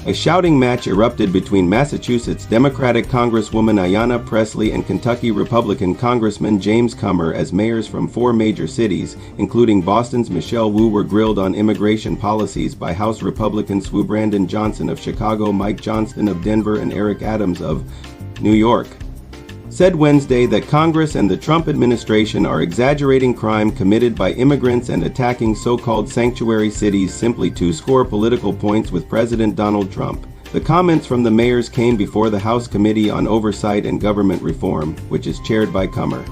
A shouting match erupted between Massachusetts Democratic Congresswoman Ayanna Pressley and Kentucky Republican Congressman James Comer as mayors from 4 major cities, including Boston's Michelle Wu, were grilled on immigration policies by House Republicans Brandon Johnson of Chicago, Mike Johnston of Denver, and Eric Adams of New York. Said Wednesday that Congress and the Trump administration are exaggerating crime committed by immigrants and attacking so-called sanctuary cities simply to score political points with President Donald Trump. The comments from the mayors came before the House Committee on Oversight and Government Reform, which is chaired by Comer.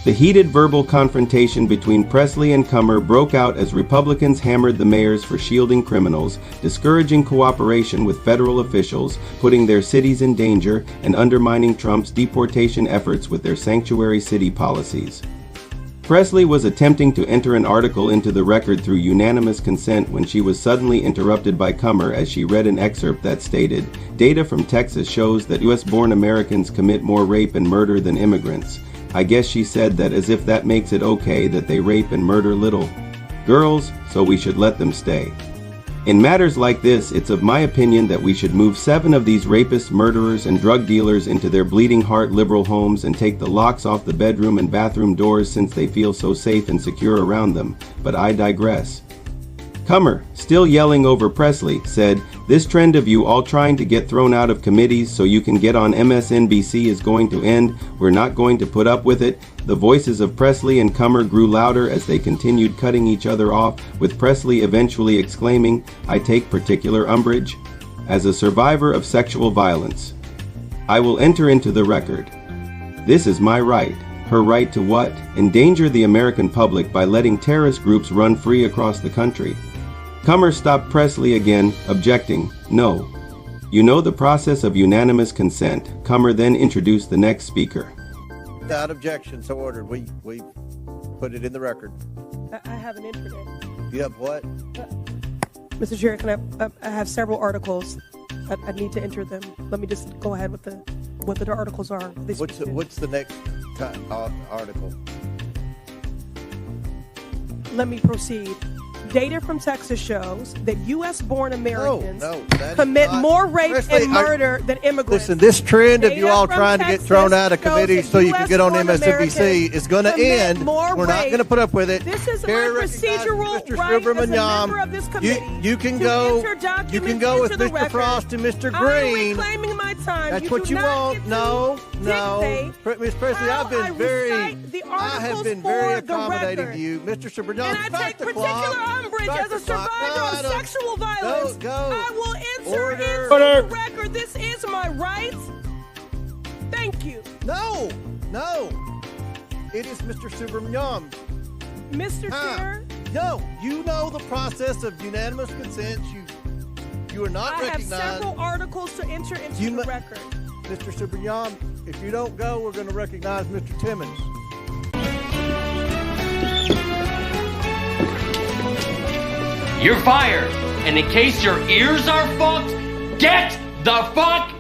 The heated verbal confrontation between Pressley and Comer broke out as Republicans hammered the mayors for shielding criminals, discouraging cooperation with federal officials, putting their cities in danger, and undermining Trump's deportation efforts with their sanctuary city policies. Pressley was attempting to enter an article into the record through unanimous consent when she was suddenly interrupted by Comer as she read an excerpt that stated, "Data from Texas shows that U.S.-born Americans commit more rape and murder than immigrants." I guess she said that as if that makes it okay that they rape and murder little girls, so we should let them stay. In matters like this, it's of my opinion that we should move 7 of these rapists, murderers, and drug dealers into their bleeding heart liberal homes and take the locks off the bedroom and bathroom doors since they feel so safe and secure around them. But I digress. Comer, still yelling over Pressley, said, "This trend of you all trying to get thrown out of committees so you can get on MSNBC is going to end. We're not going to put up with it." The voices of Pressley and Comer grew louder as they continued cutting each other off, with Pressley eventually exclaiming, "I take particular umbrage. As a survivor of sexual violence, I will enter into the record. This is my right." Her right to what? Endanger the American public by letting terrorist groups run free across the country. Comer stopped Pressley again, objecting, "No. You know the process of unanimous consent." Comer then introduced the next speaker. Without objection, so ordered. We put it in the record. I have an internet. You have what? Mr. Chair, I have several articles. I need to enter them. Let me just go ahead with what the articles are. What's the next article? Let me proceed. Data from Texas shows that U.S.-born Americans commit more rape and murder than immigrants. Listen, this trend of you all trying to get thrown out of committees so you can get on MSNBC is going to end. We're not going to put up with it. This is my procedural right as a member of this committee. You can go with Mr. Frost and Mr. Green. I'm reclaiming my time. That's what you want. No. Ms. Pressley, I have been very accommodating to you. Mr. Superjohn, and I take particular umbrage as a survivor of sexual violence. I will enter into the record. This is my right. Thank you. No. It is Mr. Superjohn. Mr. Chair? No, you know the process of unanimous consent. You are not recognized. I have several articles to enter into the record. Mr. Superjohn, if you don't go, we're going to recognize Mr. Timmons. You're fired. And in case your ears are fucked, get the fuck